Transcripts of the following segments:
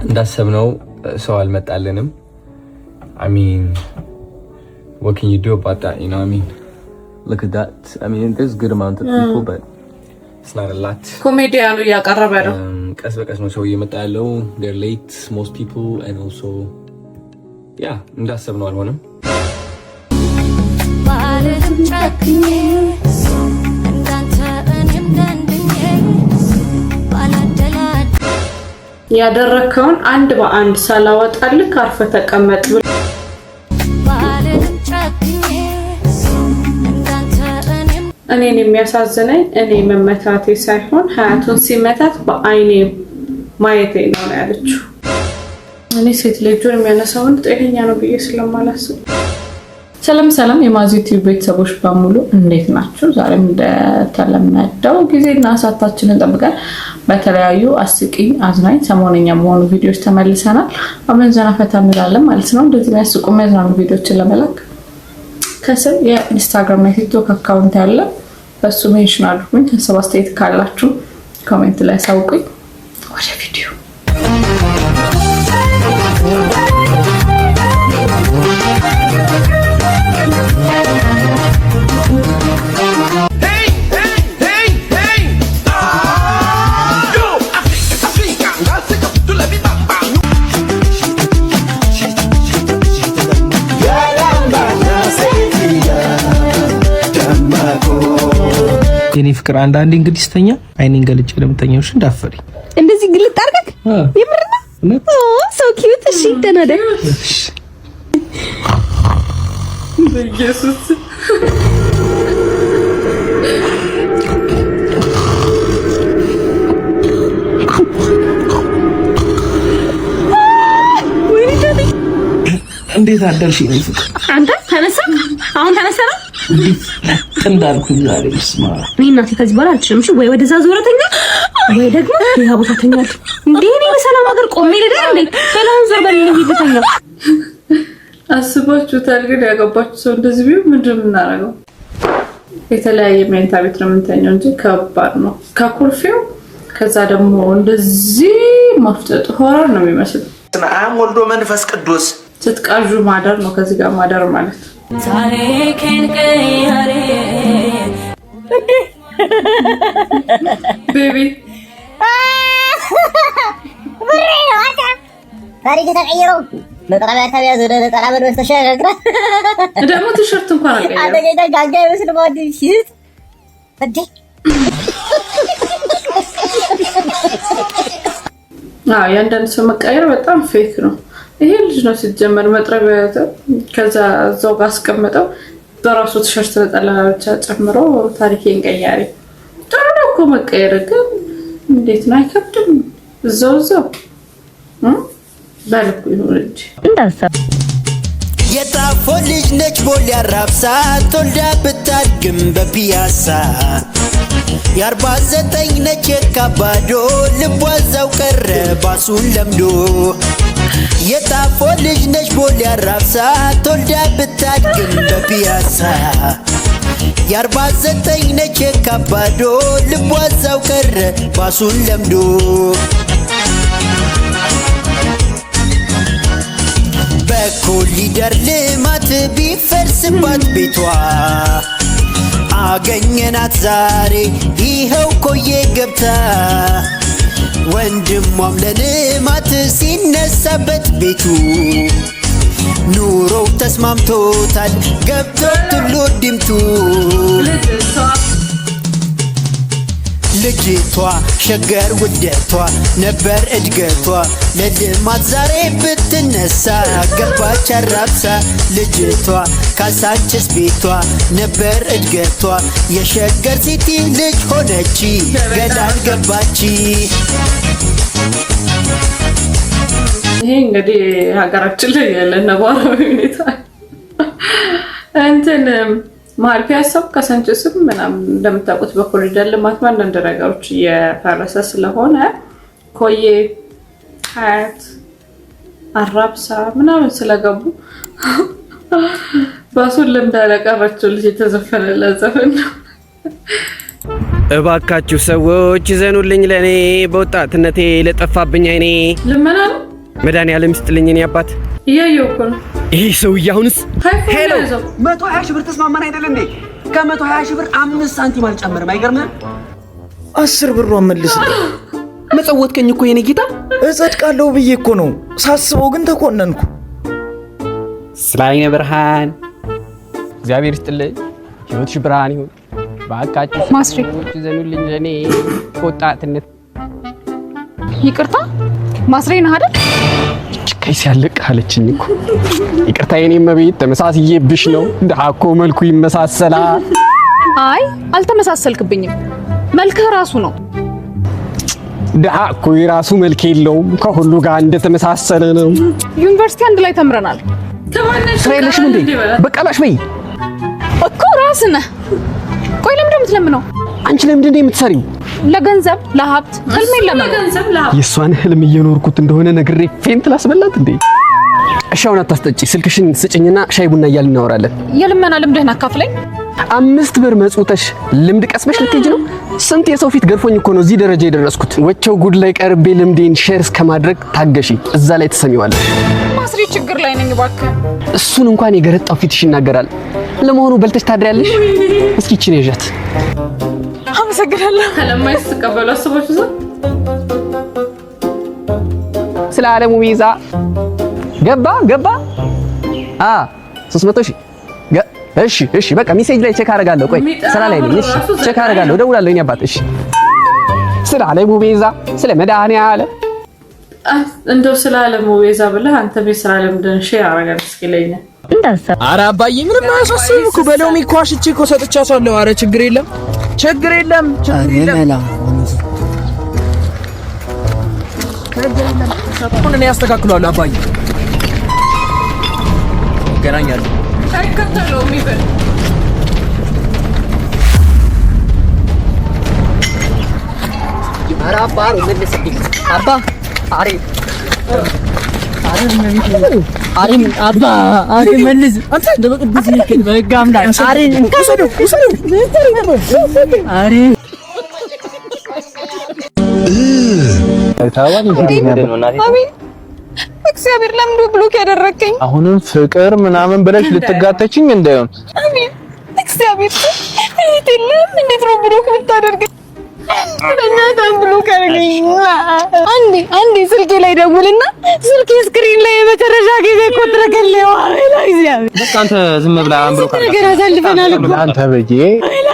እንዳሰብነው ሰው አልመጣልንም I mean what can you do about that you know what I mean look at that I mean there's a good amount of people but it's not a lot ኮሜዲያኑ ያቀረበ ነው ቀስ በቀስ ነው ሰው እየመጣ ያለው they're late most people and also yeah እንዳሰብነው አልሆነም ያደረከውን አንድ በአንድ ሳላወጣልህ አርፈ ተቀመጥ እኔን የሚያሳዝነኝ እኔ መመታቴ ሳይሆን ሀያቱን ሲመታት በአይኔ ማየቴ ነው ያለችው እኔ ሴት ልጅን የሚያነሳው ጤነኛ ነው ብዬ ስለማላስብ ሰላም ሰላም የማዚቲው ቤተሰቦች በሙሉ እንዴት ናችሁ ዛሬም እንደተለመደው ጊዜና ሰዓታችንን ጠብቀን በተለያዩ አስቂኝ አዝናኝ ሰሞነኛ በሆኑ ቪዲዮዎች ተመልሰናል አብረን ዘና ፈታ እንላለን ማለት ነው እንደዚህ የሚያስቁ የሚያዝናኑ ቪዲዮዎችን ለመላክ ከስር የኢንስታግራም እና ቲክቶክ አካውንት ያለ በሱ ሜንሽን አድርጉኝ ሀሳብ አስተያየት ካላችሁ ኮሜንት ላይ አሳውቁኝ ወደ ቪዲዮ የኔ ፍቅር አንዳንዴ እንግዲህ ስተኛ አይኔን ገልጬ ለምተኛው እሺ እንዳፈሪ እንደዚህ ግልጥ አድርገክ የምርና ሶ ኪዩት እሺ ተናደ በኢየሱስ እንዴት አደርሽ የኔ ፍቅር አንተ ተነሳ አሁን ተነሳ እንዳልኩ ዛሬ ስማ እኔ እናቴ ከዚህ በኋላ አልችልም እሺ ወይ ወደዛ ዞረተኛ ወይ ደግሞ ሌላ ቦታ ተኛል እንዴ እኔ በሰላም ሀገር ቆሜ ልደ እንዴ ሰላም ዞር በልኝ ይተኛ አስባችሁታል ግን ያገባችሁ ሰው እንደዚህ ቢሆን ምንድን ነው የምናደርገው የተለያየ ሜንታ ቤት ነው የምንተኛው እንጂ ከባድ ነው ከኩርፊው ከዛ ደግሞ እንደዚህ ማፍጠጥ ሆራር ነው የሚመስለው አም ወልዶ መንፈስ ቅዱስ ስትቃዡ ማደር ነው ከዚህ ጋር ማደር ማለት ታሪኬን ቀያሬ ቤቢ ወሬ ታሪክ ተቀይሮ ለጠራቢያ ታቢያ ዘደ ለጠራበዶ ተሸጋግራ ደግሞ ቲሸርት እንኳን አልቀየረም አደገኛ ጋጋይ መስል ማዲ ሲት እንዴ ያንዳንድ ሰው መቀየር በጣም ፌክ ነው ይሄ ልጅ ነው ሲጀመር መጥረቢያ ከዛ ዘው ጋር አስቀምጠው በራሱ ቲሸርት ለጠላላቻ ጨምሮ ታሪኬን ቀያሪ ታዲያ እኮ መቀየር ግን እንዴት ነው አይከብድም ዘው ባልኩ ይሁን እንጂ እንዳሰብ የጣፎ ልጅ ነች ቦል ያራብሳ ተወልዳ ብታድግም በፒያሳ የ49 ነች የካባዶ ልቧ እዛው ቀረ ባሱን ለምዶ የጣፎ ልጅ ነች ቦል ያራብሳ ተወልዳ ብታድግም በፒያሳ የ49 ነች የካባዶ ልቧ እዛው ቀረ ባሱን ለምዶ በኮሊደር ልማት ቢፈርስባት ቤቷ አገኘናት ዛሬ ይኸው ኮዬ ገብታ ወንድሟም ለልማት ሲነሳበት ቤቱ ኑሮው ተስማምቶታል ገብቶት ሁሉ ድምቱ ልጅቷ ሸገር ውደቷ ነበር እድገቷ ለልማት ዛሬ ብትነሳ ገባች አራብሳ ልጅቷ ካሳንችስ ቤቷ ነበር እድገቷ የሸገር ሲቲ ልጅ ሆነች ገዳን ገባች ይሄ እንግዲህ ሀገራችን ላይ ያለ ነባራዊ ሁኔታ እንትን መሀል ፒያሳው ካሳንችስም ምናምን እንደምታውቁት በኮሪደር ልማት አንዳንድ ነገሮች እየፈረሰ ስለሆነ ኮዬ ሀያት አራብሳ ምናምን ስለገቡ ባሱን ለምዳለቀረችው ልጅ የተዘፈነላት ዘፈን ነው እባካችሁ ሰዎች ዘኑልኝ ለኔ በወጣትነቴ ለጠፋብኝ አይኔ ልመና ነው መድኃኒዓለም ይስጥልኝ እኔ አባት እያየሁ እኮ ነው። ይሄ ሰውዬ አሁንስ ሄሎ 120 ሺህ ብር ተስማማን አይደል እንዴ? ከ120 ሺህ ብር 5 ሳንቲም አልጨመርም። አይገርምም? 10 ብሯን መልስልኝ። መጸወትከኝ እኮ የኔ ጌታ። እጸድቃለሁ ብዬ እኮ ነው ሳስበው፣ ግን ተኮነንኩ። ስለ አይነ ብርሃን እግዚአብሔር ይስጥልኝ። ህይወትሽ ብርሃን ይሁን። ባካችሁ ማስሪክ ዘኑልኝ ለኔ ወጣትነት። ይቅርታ ማስሬ ነህ አይደል? ከይስ ያለቅ አለችኝ እኮ። ይቅርታ የኔ መቤት ተመሳስዬብሽ ነው። ደሃኮ መልኩ ይመሳሰላል። አይ አልተመሳሰልክብኝም። መልክህ ራሱ ነው። ደሃኮ የራሱ መልክ የለውም፣ ከሁሉ ጋር እንደተመሳሰለ ነው። ዩኒቨርሲቲ አንድ ላይ ተምረናል። ትሬለሽ ምን እንዴ? በቃላሽ በይ እኮ ራስህ ነህ። ቆይ ለምንድን ነው የምትለምነው? አንቺ ለምንድን ነው የምትሰሪው? ለገንዘብ ለሀብት ህልሜን ለገንዘብ ለሀብት የሷን ህልም እየኖርኩት እንደሆነ ነግሬ ፌንት ላስበላት እንዴ? እሻውን አታስጠጪ። ስልክሽን ስጭኝና ሻይ ቡና እያልን እናወራለን። የልመና ልምድህን አካፍለኝ። 5 ብር መጽውተሽ ልምድ ቀስመሽ ልትሄጂ ነው? ስንት የሰው ፊት ገርፎኝ እኮ ነው እዚህ ደረጃ የደረስኩት። ወቸው ጉድ ላይ ቀርቤ ልምዴን ሼር እስከማድረግ ታገሺ። እዛ ላይ ተሰሚዋለሽ። ማስሬ ችግር ላይ ነኝ እባክህ። እሱን እንኳን የገረጣው ፊትሽ ይናገራል። ለመሆኑ በልተሽ ታድሪያለሽ? እስኪ እቺን ይዣት። አመሰግናለሁ። ለማይስ ተቀበሉ አስባችሁ ዘ ስለ ዓለሙ ቤዛ ገባ 300 ሺህ እሺ በቃ ሜሴጅ ላይ ቼክ አደርጋለሁ። ቆይ ስራ ላይ ነኝ። እሺ ቼክ አደርጋለሁ፣ እደውላለሁ። የኔ አባት እሺ። ስለ ዓለሙ ቤዛ ስለ መድኃኒዓለም እንደው ስለ ዓለሙ ቤዛ ብለህ አንተ በስራ ለምደን ሼር አደርጋለሁ እስኪለኝ እንዳሰብ ኧረ አባዬ ምንም አያሳስብም እኮ በሎሚ እኮ አሽቼ እኮ ሰጥቻታለሁ። ኧረ ችግር የለም። እኔ ያስተካክለዋለሁ አባዬ። ገናኛለሁ አይከተለውም ይበል አራባ መልስልኝ አባ አሬ መልስ አንተ እንደበቅብት ልክ በጋምዳ አሬ እግዚአብሔር ለምን ብሎክ ያደረከኝ? አሁንም ፍቅር ምናምን ብለሽ ልትጋተችኝ እንዳይሆን። አሜን። እግዚአብሔር እንዴት ነው ብሎክ የምታደርገኝ? በእናትህ ብሎክ አድርገኝ። አንዴ ስልኬ ላይ ደውልና ስልኬ ስክሪን ላይ የመጨረሻ ጊዜ ቆጥረከልኝ። እግዚአብሔር በቃ አንተ ዝም ብላ ብሎክ ነገር አሳልፈናል እኮ አንተ በጄ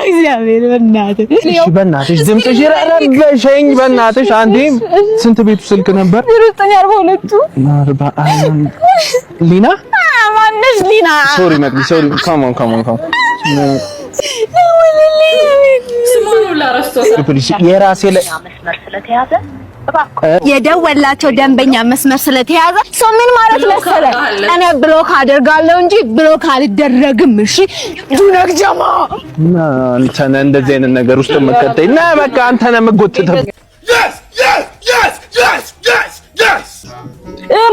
እግዚአብሔር በእናትህ እሺ፣ በእናትሽ ድምፅሽ ረበሸኝ። በእናትሽ አንዴ ስንት ቤቱ ስልክ ነበር? 942 ሊና ማነሽ? ሊና ሶሪ መቅዲ ሶሪ። ካም ኦን የራሴ ላይ የደወላቸው ደንበኛ መስመር ስለተያዘ ሰው ምን ማለት መሰለህ? እኔ ብሎክ አደርጋለሁ እንጂ ብሎክ አልደረግም። እሺ ዱነክ ጀማ አንተ ነህ እንደዚህ አይነት ነገር ውስጥ የምትከተኝ እና በቃ አንተ ነህ የምትጎትተው።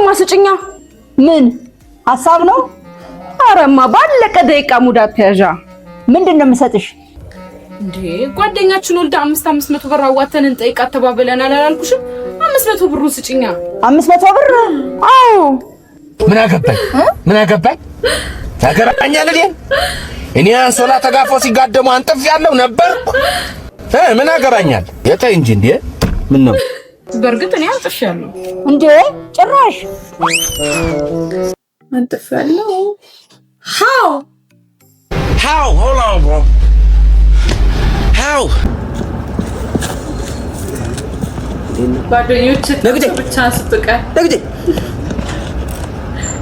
ማስጭኛ ምን ሐሳብ ነው? አረማ ባለቀ ደቂቃ ሙድ አትያዣ። ምንድን ነው የምሰጥሽ? እንዴ ጓደኛችን ወልዳ 500 ብር አዋተን እንጠይቃት ተባብለናል አላልኩሽም? 500 ብሩን ስጭኛ። 500 ብር? አዎ። ምን አገባኝ ታገራኛል እንዴ? እኔ አንሶላ ተጋፎ ሲጋደሙ አንጥፍ ያለው ነበር። ምን አገባኛል? የታይ እንጂ እንዴ ምን ነው? በርግጥ እኔ አንጥፍ ያለው እንዴ ጭራሽ አንጥፍ ያለው How? Hold on, bro. How? ጓደኞቼ ብቻ ስትቀር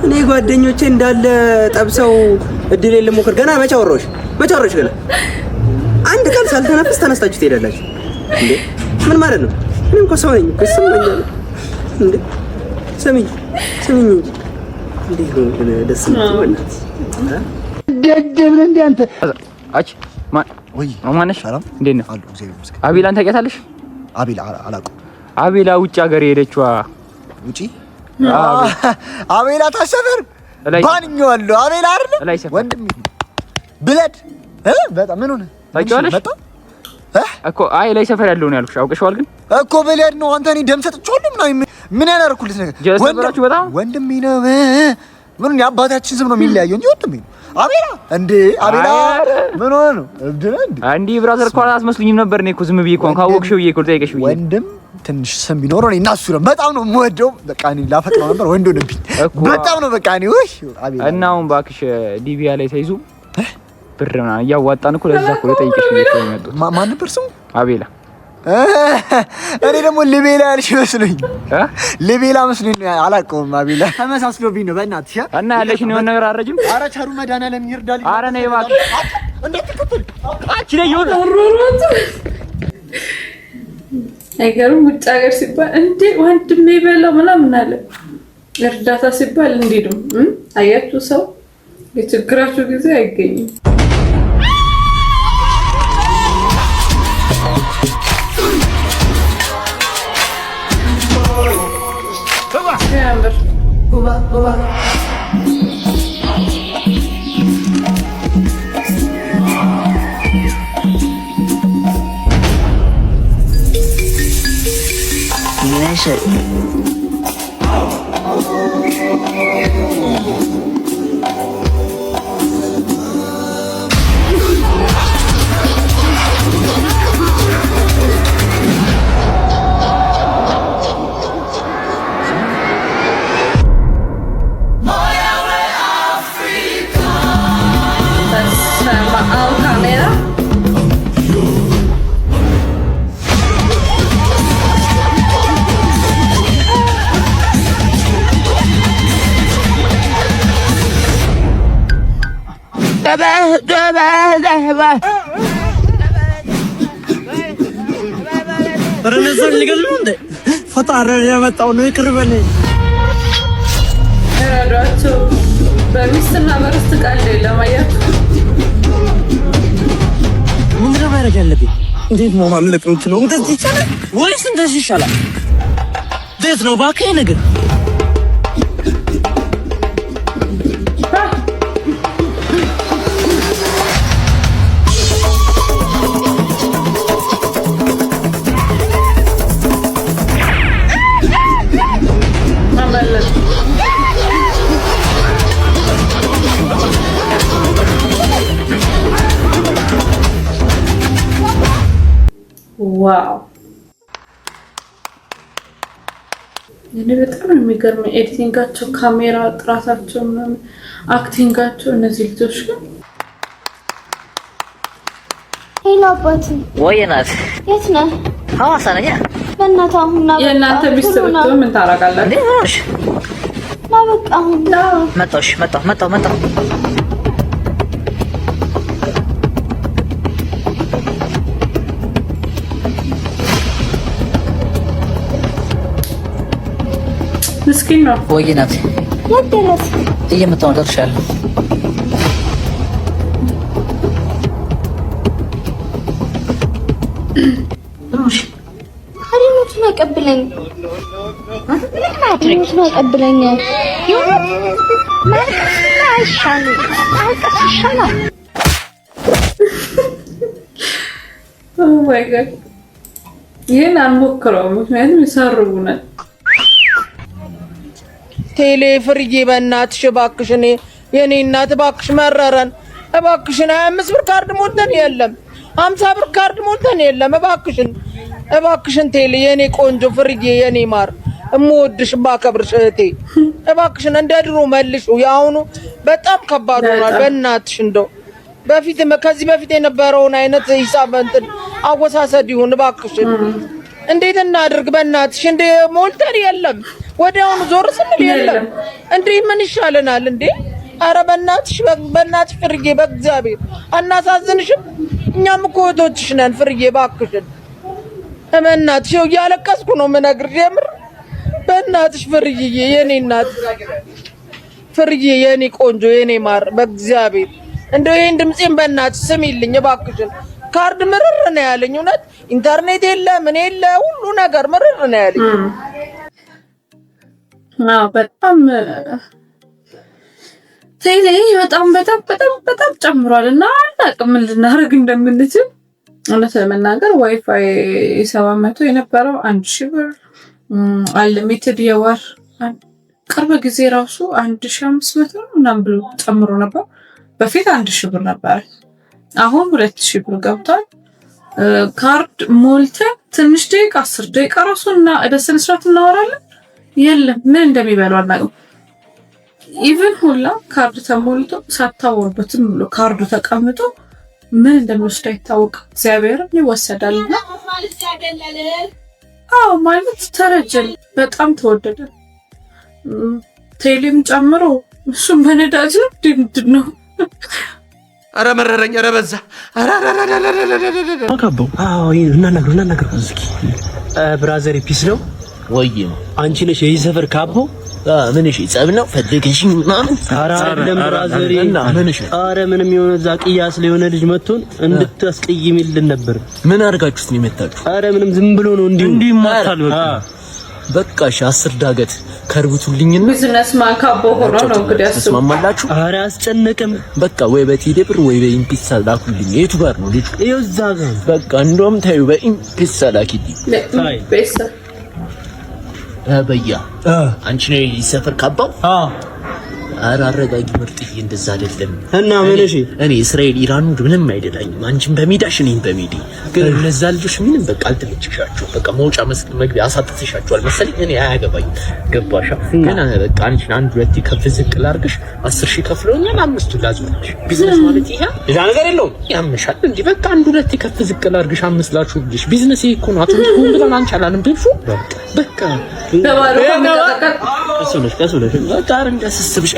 እኔ ጓደኞቼ እንዳለ ጠብሰው እድል ለሞከር ገና መቼ አወራሁሽ ገና አንድ ቃል ሳልተነፍስ ተነስታችሁ ትሄዳላችሁ እንዴ? ምን ማለት ነው? እኔ እንኳን ሰው ነኝ እኮ ይሰማኛል እንዴ? ስሚኝ እንዴ ነው ደስ ይላል። ደደብ እንዴ አንተ አጭ ማነሽ? እንዴት ነህ? አቤላን ታውቂያታለሽ? አቤላ አላውቅም። አቤላ ውጭ ሀገር የሄደችዋ ውጪ አቤላ ታሰፈር ባንኛለሁ። አቤላ አይደል ወንድሜ ብለድ በጣም ምን ሆነ? ታውቂዋለሽ? እኮ አይ ላይ ሰፈር ያለው ነው ያልኩሽ። አውቀሽዋል ግን እኮ በሊያድ ነው አንተ። እኔ ደም ሰጥቼዋለሁ ምናምን ምን ያላረኩልት ነገር ወንድማችሁ በጣም ወንድሜ ነው። ምን የአባታችን ስም ነው የሚለያየው እንጂ ወንድሜ ነው። አቤላ እንዴ አቤላ ምን ሆነ ነው እንዴ? ብራዘር እኮ አላስመስሉኝም ነበር። እኔ እኮ ዝም ብዬ እኮ ካወቅሽው ብዬ እኮ ጠይቀሽ ብዬ ወንድም ትንሽ ስም ቢኖረው እኔ እና እሱ ነው በጣም ነው የምወደው። በቃ እኔ ላፈቅረው ነበር ወንድ ሆነብኝ በጣም ነው በቃ እኔ ወይ አቤላ እና አሁን እባክሽ ዲቪያ ላይ ተይዙ ብር ምናምን እያዋጣን እኮ ለዛ እኮ ጠይቀሽ ብዬ ነው የመጣሁት። ማን ነበር ስሙ? አቤላ። እኔ ደግሞ ልቤላ ያልሽ መስሎኝ ልቤላ መስሎኝ ነው አላውቀውም። አቤላ ተመሳስሎብኝ ነው በእናትሽ እና ያለሽን የሆነ ነገር አረጅም። ኧረ ቻሩ መድኃኒዓለም ይርዳል። ኧረ ነይ እባክሽ እንዳትከተል አቺ ላይ ይወጣ አይገርም። ውጭ ሀገር ሲባል እንዴ ወንድሜ በለው ምናምን አለ። እርዳታ ሲባል እንዴ ነው። አያችሁ ሰው የችግራችሁ ጊዜ አይገኝም። ረነዘን ሊገሉ እንደ ፈጣሪ ያመጣው ነው ይቅርበልኝ። እራዳቸው በሚስትና በርስት ቃል ለማያት ምን ማድረግ ያለብኝ? እንዴት ነው ማምለጥ የምትለው? እንደዚህ ይቻላል ወይስ እንደዚህ ይሻላል? እንዴት ነው እባክህ ነገር ዋው እኔ በጣም የሚገርም ኤዲቲንጋቸው፣ ካሜራ ጥራታቸው፣ ምናምን አክቲንጋቸው እነዚህ ልጆች ግን ሄሎ አባቴ ወይ ናት የት ነህ? ሐዋሳ ነኝ። በእናትህ አሁን ና በቃ የእናንተ ሚስት ብትሆን ምን ታረጋላችሁ? ና በቃ አሁን መጣሁ ምስኪን ነው። ወይ ናት የት ደረስክ? እየመጣሁ ደርሻለሁ። ሪሞቱን አቀብለኝ። ሪሞቱን አቀብለኝ። ኦ ማይ ጋድ ይሄን አንሞክረውም፣ ምክንያቱም ይሰርቡናል። ቴሌ ፍርዬ በእናትሽ እባክሽን፣ የኔ እናት እባክሽ መረረን፣ እባክሽን 25 ብር ካርድ ሞልተን የለም 50 ብር ካርድ ሞልተን የለም። እባክሽን ቴሌ የኔ ቆንጆ ፍርዬ የኔ ማር እምወድሽ ባከብርሽ እህቴ እባክሽን እንደ ድሮ መልሹ። ያሁኑ በጣም ከባድ ሆኗል። በእናትሽ እንደው ከዚህ በፊት የነበረውን አይነት ሂሳብ እንትን አወሳሰድ ይሁን እባክሽን። እንዴት እናድርግ በእናትሽ? እንደ ሞልተን የለም ወዲያውኑ ዞር ስንል የለም። እንዴ ምን ይሻለናል እንዴ? አረ በእናትሽ ፍርዬ በእግዚአብሔር አናሳዝንሽም? እኛም እኮ እህቶችሽ ነን ፍርዬ እባክሽን። በእናትሽ እያለቀስኩ ነው የምነግርሽ የምር። በእናትሽ ፍርዬ የኔ እናት ፍርዬ የኔ ቆንጆ የኔ ማር በእግዚአብሔር እንደው ይሄን ድምጼን በእናትሽ ስሚልኝ እባክሽን። ካርድ ምርር ነው ያለኝ እውነት። ኢንተርኔት የለ ምን የለ ሁሉ ነገር ምርር ነው ያለኝ። በጣም ቴሌ በጣም ጨምሯል እና አላውቅም ምን ልናደርግ እንደምንችል። እውነት ለመናገር ዋይፋይ 700 የነበረው 1000 ብር አንሊሚትድ የወር ቅርብ ጊዜ ራሱ 1500 ምናምን ብሎ ጨምሮ ነበር። በፊት 1000 ብር ነበር፣ አሁን 2000 ብር ገብቷል። ካርድ ሞልተን ትንሽ ደቂቃ 10 ደቂቃ ራሱና ደስን ስራት እናወራለን። የለም ምን እንደሚበላው አናውቅም። ኢቭን ሁላ ካርድ ተሞልቶ ሳታወሩበትም ብሎ ካርዱ ተቀምጦ ምን እንደሚወስድ አይታወቅም። እግዚአብሔርን ይወሰዳል። አዎ ማለት ተረጀን፣ በጣም ተወደደ። ቴሌም ጨምሮ እሱም በነዳጅ ነው። ምንድን ነው? ኧረ መረረኝ፣ ኧረ በዛ። አካባው እናናግር እስኪ። ብራዘር ፒስ ነው ወይ? አንቺ ነሽ የዚህ ሰፈር ካቦ? ምን እሺ፣ ጸብ ነው ፈልገሽኝ ምናምን? ኧረ አይደለም ብራዘር፣ ኧረ ምንም የሆነ እዛ ቅያስ ላይ የሆነ ልጅ መጥቶን እንድታስቀይሚልን ነበር። ምን አድርጋችሁት ነው የመጣችሁ? ኧረ ምንም ዝም ብሎ ነው እንዲህ ማታል። በቃ እሺ፣ 10 ዳገት ከርቡቱልኝና ቢዝነስ ማን ካቦ ሆኖ ነው እንግዲህ ተስማማላችሁ? ኧረ አስጨነቅም። በቃ ወይ በቴሌ ብር ወይ በኢምፒሳ ላኩልኝ። የቱ ጋር ነው ልጅ? ይኸው እዛ ጋር። በቃ እንደውም ታዩ በኢምፒሳ ላኪልኝ። በኢምፒሳ በያ አንቺ ነሽ ይሰፈር ካባው? ኧረ አረጋጊ ምርጥዬ፣ እንደዛ አይደለም። እና ምን እሺ፣ እኔ እስራኤል ኢራን ምንም አይደላኝም። አንቺም በሚዳሽ እኔም በሚዲ ግን እነዛ ልጆች ምንም በቃ አልተመችሻቸው። በቃ መውጫ መግቢያ አሳጥተሻቸዋል መሰለኝ። እኔ አያገባኝ። ገባሻ? ግን በቃ አንቺን አንድ ሁለት ከፍ ዝቅ ላድርግሽ 10,000 ከፍለውኛል። 5ቱ ላዙልሽ። ቢዝነስ ማለት ይሄ ሌላ ነገር የለውም። ያምሻል እንዴ? በቃ አንድ ሁለት ከፍ ዝቅ ላድርግሽ 5 ላችሁልሽ። ቢዝነስ ይሄ እኮ ነው። አትሁን ብለን አንቺ አላለም ብልሹ በቃ ተባረከ። ከሱለሽ በቃ እንደስስብሽ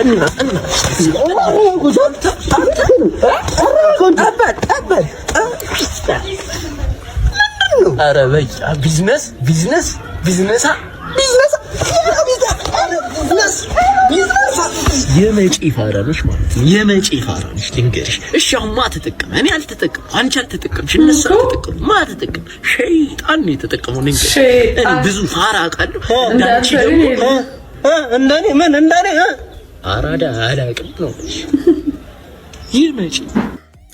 ኧረ በቃ ቢዝነስ የመጪ ፋራኖች ማለት ነው። የመጪ ፋራኖች ልንገርሽ። እሺ አሁን ማ ተጠቀመ? እኔ አልተጠቀም፣ አንቺ አልተጠቀምሽ፣ እነሱ አልተጠቀሙ። ማ ተጠቀም? ሸይጣን ነው የተጠቀመው። ልንገርሽ እኔ ብዙ ፋራ አውቃለሁ። እንዳንቺ ደግሞ እንደኔ ምን እንደኔ አራዳ አላውቅም ነው።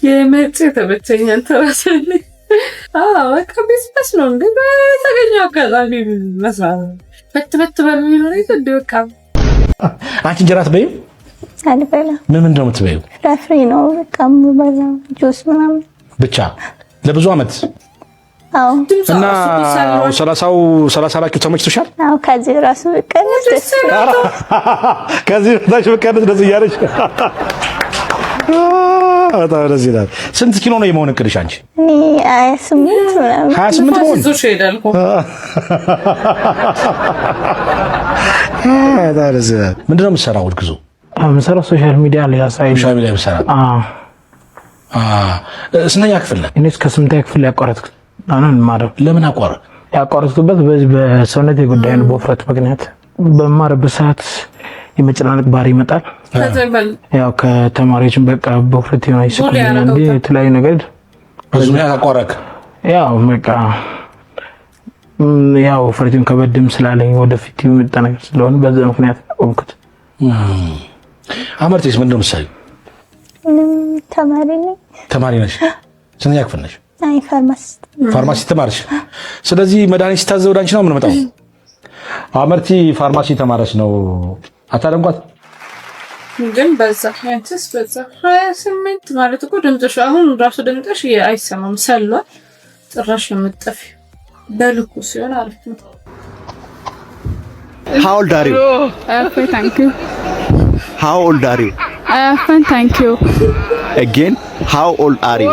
የመጪ ተበተኛን ተራሰልኝ። በቃ ቢዝነስ ነው እንግዲህ በተገኘው አጋጣሚ መስራት በት በሚል ሁኔታ በቃ። አንቺ እንጀራ አትበይም? አልበላም። ምን ነው የምትበይው? ፍራፍሬ ነው በቃ የምበላው፣ ጁስ ምናምን ብቻ ለብዙ አመት። አዎ። እና 30 ኪሎ ተመችቶሻል? አዎ። ከዚህ ራሱ በቀነስ ደስ ይላል። ከዚህ ታች በቀነስ ደስ እያለሽ በጣም ደስ ይላል። ስንት ኪሎ ነው የመሆን እቅድሽ አንቺ? እኔ 28 ምናምን። 28 ነው ይሄዳል እኮ። በጣም ደስ ይላል። ምንድን ነው የምትሰራው? ጉዞ የምሰራው ሶሻል ሚዲያ ላይ ያሳይ። ሶሻል ሚዲያ የምትሰራ? ስንተኛ ክፍል ነህ? እኔ እስከ 8ኛ ክፍል ያቋረጥኩት አሁን ማለት። ለምን አቋረጥ? ያቋረጥኩበት በዚህ በሰውነት ጉዳይ ነው። በውፍረት ምክንያት በማረበት ሰዓት የመጨናነቅ ባህሪ ይመጣል። ያው ከተማሪዎችን በቃ በውፍረት የሆነ ይስኩልኝ እንዴ የተለያዩ ነገር በዚህ አቋረጥክ? ያው በቃ ያው ውፍረቱን ከበድም ስላለኝ ወደፊት የሚመጣ ነገር ስለሆነ በዛ ምክንያት ቆምኩት። አመርቴስ ምንድን ነው የምትሰሪው? ተማሪ ነሽ? ስንተኛ ክፍል ነሽ? አይ ፋርማሲ ተማርሽ። ስለዚህ መድኃኒት ሲታዘዝ ወደ አንቺ ነው የምንመጣው። አመርቲ ፋርማሲ ተማረች ነው። አታደንቋት ግን በዛ ያንተስ በዛ 28 ማለት እኮ ድምፅሽ አሁን ራሱ ድምፅሽ አይሰማም፣ ሰሏል። ጭራሽ የምትጠፊ በልኩ ሲሆን አሪፍ ነው። How old are you? Fine, thank you. How old are you? Fine, thank you. Again, how old are you?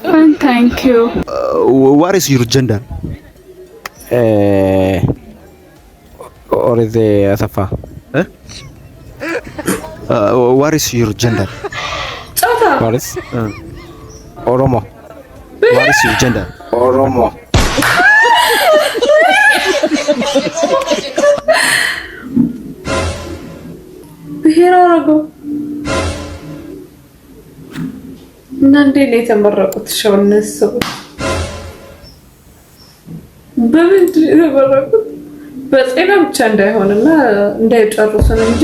Fine, thank you. What is your gender? Or is Asafa? What is your gender? What is? Oromo. What is your gender? Oromo. ብሄር አረገው እና እንዴት ነው የተመረቁት? ሸውነስ በምንድን ነው የተመረቁት? በጤና ብቻ እንዳይሆንና እንዳይጨርሱ ነው እንጂ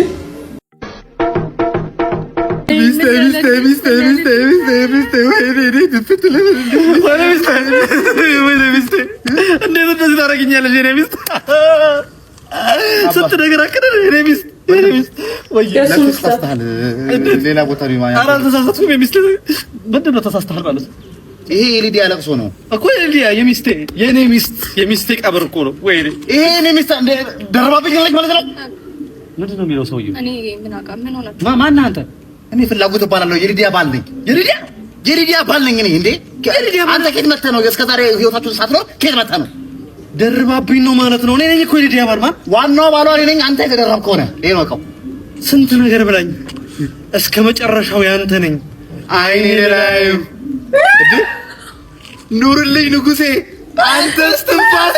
ሌላ ቦታ ይሄ የሊዲያ ለቅሶ ነው እኮ የሊዲያ የኔ ሚስቴ ቀብር እኮ ነው ወይ ይሄ የኔ ሚስት ደርባብኝ ነች ማለት ነው። ምንድን ነው የሚለው ሰውዬው? እኔ ምን አውቃ ምን ሆነ ማን አንተ? እኔ ፍላጎት እባላለሁ የሊዲያ ባል ነኝ። የሊዲያ ባል ነኝ እኔ። እንዴ አንተ ከየት መጥተህ ነው እስከ ዛሬ ህይወታችሁን ሳትኖር ከየት መጥተህ ነው? ደርባብኝ ነው ማለት ነው። እኔ ነኝ እኮ የሊዲያ ባል ማለት ዋናው ባሏ እኔ ነኝ። አንተ የተደረብክ ሆነ ይሄ ነው። ስንት ነገር ብላኝ እስከ መጨረሻው ያንተ ነኝ። አይኔ ላይ ኑርልኝ ንጉሴ አንተ እስትንፋሴ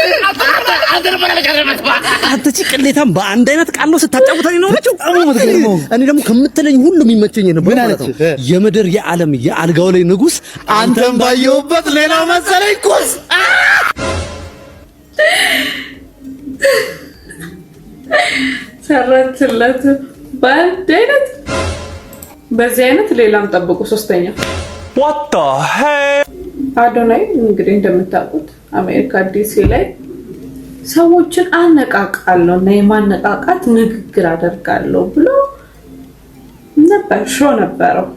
አንተ ጭቅሌታም በአንድ አይነት ቃል ነው ስታጫውተኝ ነው ማለት ነው። እኔ ደግሞ ከምትለኝ ሁሉ የሚመቸኝ ነው ማለት ነው። የምድር የዓለም የአልጋው ላይ ንጉስ አንተም ባየውበት ሌላ መሰለኝ ኩስ ሰራችለት በአንድ አይነት በዚህ አይነት ሌላም ጠብቁ። ሶስተኛ what the hell አዶናይ እንግዲህ እንደምታውቁት አሜሪካ ዲሲ ላይ ሰዎችን አነቃቃለሁ እና የማነቃቃት ንግግር አደርጋለሁ ብሎ ነበር። ሾው ነበረው።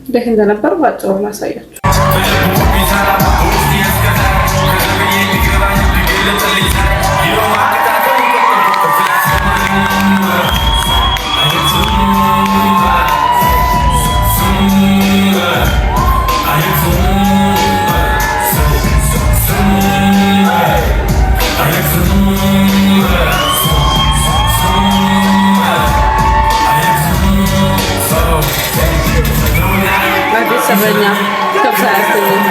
እንዴት እንደነበር ባጭሩ ላሳያችሁ። ሰበኛ ከብሳያስተኝ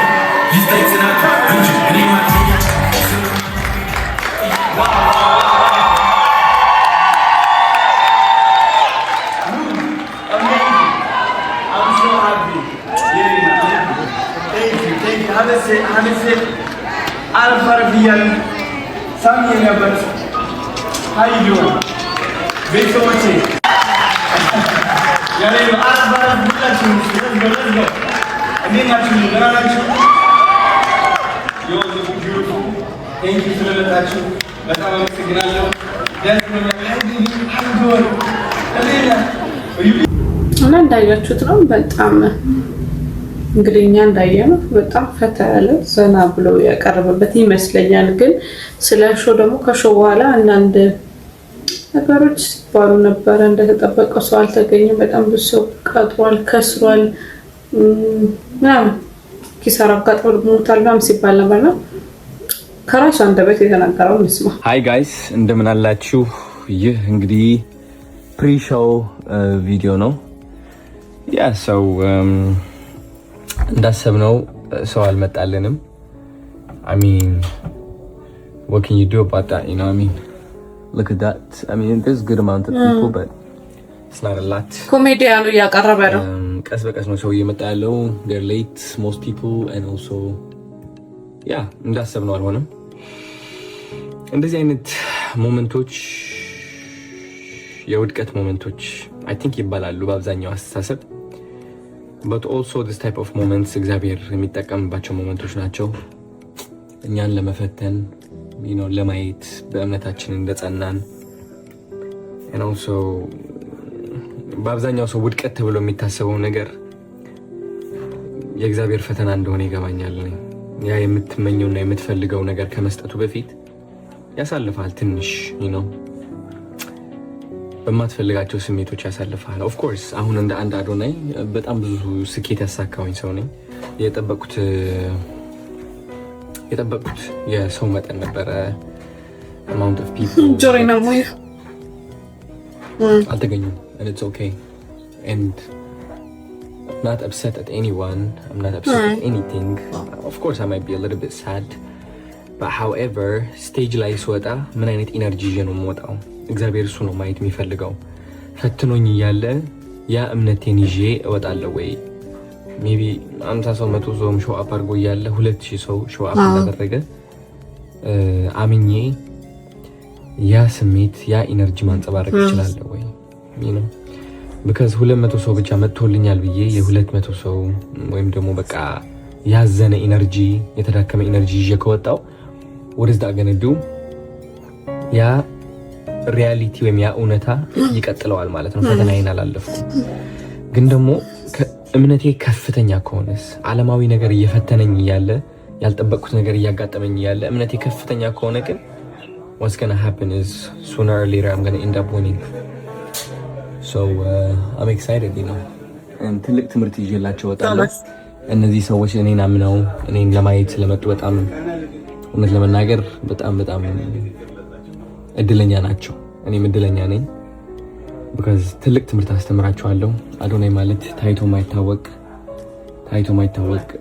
እና እንዳያችሁት ነው። በጣም እንግዲህ እኛ እንዳየነው በጣም ፈታ ያለ ዘና ብሎ ያቀረበበት ይመስለኛል። ግን ስለ ሾው ደግሞ ከሾው በኋላ አንዳንድ ነገሮች ሲባሉ ነበረ። እንደተጠበቀው ሰው አልተገኘም። በጣም ብዙ ሰው ቀጥሯል፣ ከስሯል፣ ምናምን ኪሳራ አጋጥሞታል ምናምን ሲባል ነበርና ከራሱ አንደበት የተናገረው እንስማ። ሃይ ጋይስ እንደምን አላችሁ? ይህ እንግዲህ ፕሪ-ሾው ቪዲዮ ነው። ያ ሰው እንዳሰብነው ሰው አልመጣልንም። I mean what can you do about that, you know what I mean? Look at that. I mean there's a good amount of people but it's not a lot. ኮሜዲያኑ ያቀረበ ነው። ቀስ በቀስ ነው ሰው እየመጣ ያለው። they're late most people and also እንዳሰብነው አልሆነም። እንደዚህ አይነት ሞመንቶች የውድቀት ሞመንቶች I think ይባላሉ በአብዛኛው አስተሳሰብ but also this type of moments እግዚአብሔር የሚጠቀምባቸው ሞመንቶች ናቸው እኛን ለመፈተን ለማየት በእምነታችን እንደጸናን and also በአብዛኛው ሰው ውድቀት ተብሎ የሚታሰበው ነገር የእግዚአብሔር ፈተና እንደሆነ ይገባኛል። ያ የምትመኘውና የምትፈልገው ነገር ከመስጠቱ በፊት ያሳልፋል ትንሽ በማትፈልጋቸው ስሜቶች ያሳልፋል። ኦፍ ኮርስ አሁን እንደ አንድ አዶናይ በጣም ብዙ ስኬት ያሳካውኝ ሰው ነኝ። የጠበቁት የሰው መጠን ነበረ። amount of people ጆሪና ሞይ አልተገኙም and it's okay and I'm not upset at anyone. I'm not upset at anything. Of course I might be a little bit sad but however stage ላይ ስወጣ ምን አይነት ኢነርጂ ይዤ ነው የምወጣው? እግዚአብሔር እሱ ነው ማየት የሚፈልገው። ፈትኖኝ እያለ ያ እምነቴን ይዤ እወጣለሁ ወይ? ሜቢ 50 ሰው 100 ሰው ሾው አፕ አድርጎ እያለ 2000 ሰው ሾው አፕ እንዳደረገ አምኜ ያ ስሜት ያ ኢነርጂ ማንጸባረቅ ይችላል ወይ? because 200 ሰው ብቻ መጥቶልኛል ብዬ የ200 ሰው ወይም ደግሞ በቃ ያዘነ ኢነርጂ የተዳከመ ኢነርጂ ይዤ ከወጣው what is that going to do ያ ሪያሊቲ ወይም ያ እውነታ ይቀጥለዋል ማለት ነው ፈተናዬን አላለፍኩ ግን ደግሞ እምነቴ ከፍተኛ ከሆነስ ዓለማዊ ነገር እየፈተነኝ ያለ ያልጠበቅኩት ነገር እያጋጠመኝ ያለ እምነቴ ከፍተኛ ከሆነ ግን what's going to happen is sooner or later I'm going to end up winning so I'm excited you know and ትልቅ ትምህርት ይዤላቸው ወጣለሁ እነዚህ ሰዎች እኔን አምነው እኔን ለማየት ስለመጡ በጣም እውነት ለመናገር በጣም እድለኛ ናቸው እኔም እድለኛ ነኝ because ትልቅ ትምህርት አስተምራቸዋለሁ አዶናይ ማለት ታይቶ ማይታወቅ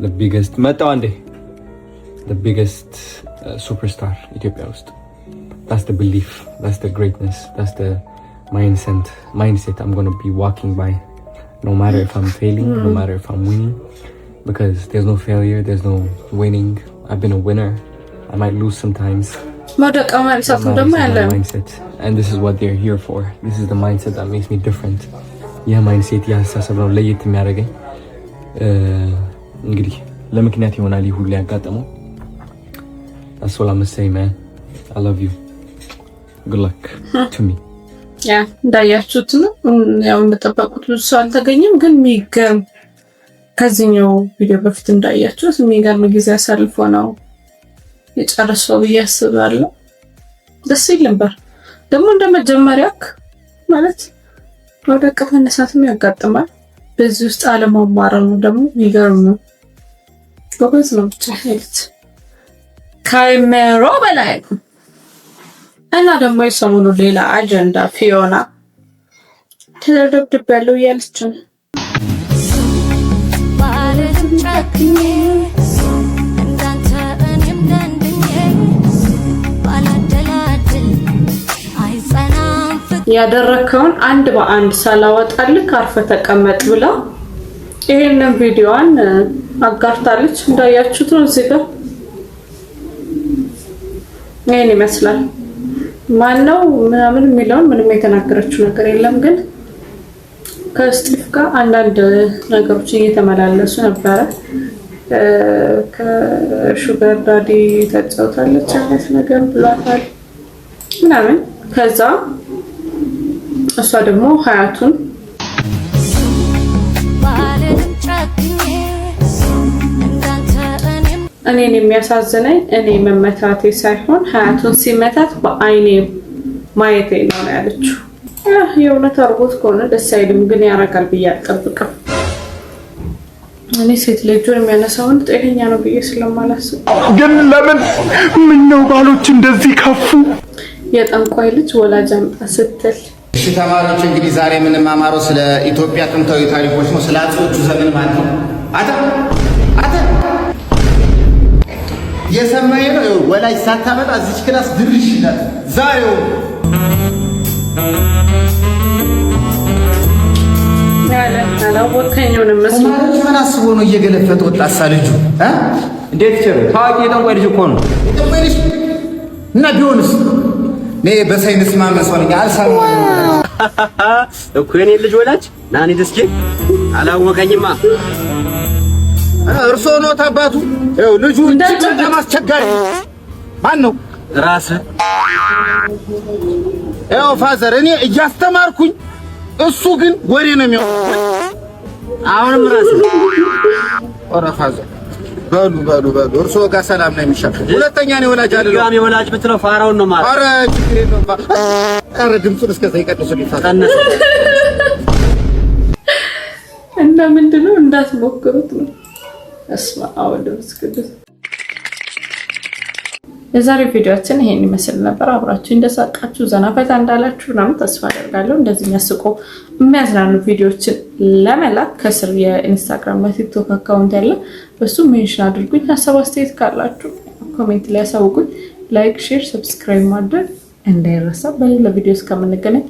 the biggest መጣው አንዴ the biggest superstar ኢትዮጵያ ውስጥ that's the belief that's the greatness that's the mindset I'm going to be walking by no matter if I'm failing no matter if I'm winning because there's no failure there's no winning I've been a winner I might lose sometimes mindset and this is what they're here for this is the mindset that makes me different yeah mindset ያስተሳሰብ ነው ለየት የሚያደርገኝ እንግዲህ ለምክንያት ይሆናል ይሁን ሊያጋጥመው that's all I'm gonna say man I love you good luck to me ያ እንዳያችሁት ነው ያው የምጠበቁት ብዙ ሰው አልተገኘም ግን የሚገርም ከዚህኛው ቪዲዮ በፊት እንዳያችሁት የሚገርም ጊዜ አሳልፎ ነው የጨረሰው ያስባለሁ ደስ ይል ነበር ደግሞ እንደመጀመሪያክ ማለት ወደቀ መነሳትም ያጋጥማል በዚህ ውስጥ አለማማረሩ ደግሞ ይገርም ነው ጎበዝ ነው ብቻ ሄልት ካሜራ በላይ እና ደግሞ የሰሞኑ ሌላ አጀንዳ ፊዮና ተደብድብ ያለው ያለች ነው ያደረከውን አንድ በአንድ ሳላወጣልክ አርፈ ተቀመጥ ብላ ይሄንን ቪዲዮዋን አጋርታለች እንዳያችሁት ነው እዚህ ጋር ይሄን ይመስላል ማነው ምናምን የሚለውን ምንም የተናገረችው ነገር የለም ግን ከስቲፍ ጋር አንዳንድ ነገሮች እየተመላለሱ ነበረ ከሹገር ዳዲ ተጫውታለች አይነት ነገር ብሏታል ምናምን ከዛ እሷ ደግሞ ሀያቱን እኔን የሚያሳዝነኝ እኔ መመታቴ ሳይሆን ሀያቱን ሲመታት በአይኔ ማየቴ ነው ያለችው የእውነት አርጎት ከሆነ ደስ አይልም ግን ያረጋል ብዬ አልጠብቅም እኔ ሴት ልጅን የሚያነሳው ወንድ ጤነኛ ነው ብዬ ስለማላስብ ግን ለምን ምነው ባሎች እንደዚህ ከፉ የጠንቋይ ልጅ ወላጅ አምጣ ስትል እሺ ተማሪዎች እንግዲህ ዛሬ የምንማማረው ስለ ኢትዮጵያ ጥንታዊ ታሪኮች ነው ስለ አጼዎቹ ዘመን ማለት ነው አተ የሰማይ ነው ወላጅ ሳታመጣ እዚህ ክላስ ድርሽ ይላል ዛሬው ምን አስቦ ነው እየገለፈጠ ወጣሳ ልጁ እንዴት ይችላል ታዋቂ የጠንቋይ ልጅ እኮ ነው የጠንቋይ ልጅ እና ቢሆንስ ነይ በሳይንስ ማመሰለኝ አልሰማም እኮ የኔ ልጅ ወላጅ ናኒ ደስኪ አላወቀኝማ እርሶ ነው ታባቱ ይኸው ልጁ በጣም አስቸጋሪ ማን ነው ራስ ይኸው ፋዘር እኔ እያስተማርኩኝ እሱ ግን ወሬ ነው የሚያወራው አሁንም ራስ ኦራ ፋዘር በሉ እርሶ ጋር ሰላም ነው የሚሻል ሁለተኛ ነው ወላጅ አይደለም ጋሚ ወላጅ ብትለው ፋራውን ነው ማለት ኧረ ችግር የለውም ኧረ ድምፁን እስከዛ ይቀጥሱ ሊፋታነስ እና ምንድነው እንዳትሞክሩት ነው እስማ አወደስ ቅዱስ የዛሬው ቪዲዮአችን ይሄን ይመስል ነበር አብራችሁ እንደሳቃችሁ ዘና ፈታ እንዳላችሁ ነው ተስፋ አደርጋለሁ እንደዚህ የሚያስቁ የሚያዝናኑ ቪዲዮዎችን ለመላክ ከስር የኢንስታግራም እና ቲክቶክ አካውንት ያለ በሱ ሜንሽን አድርጉኝ ሐሳብ አስተያየት ካላችሁ ኮሜንት ላይ አሳውቁኝ ላይክ ሼር ሰብስክራይብ ማድረግ እንዳይረሳ በሌላ ቪዲዮስ ከምንገናኝ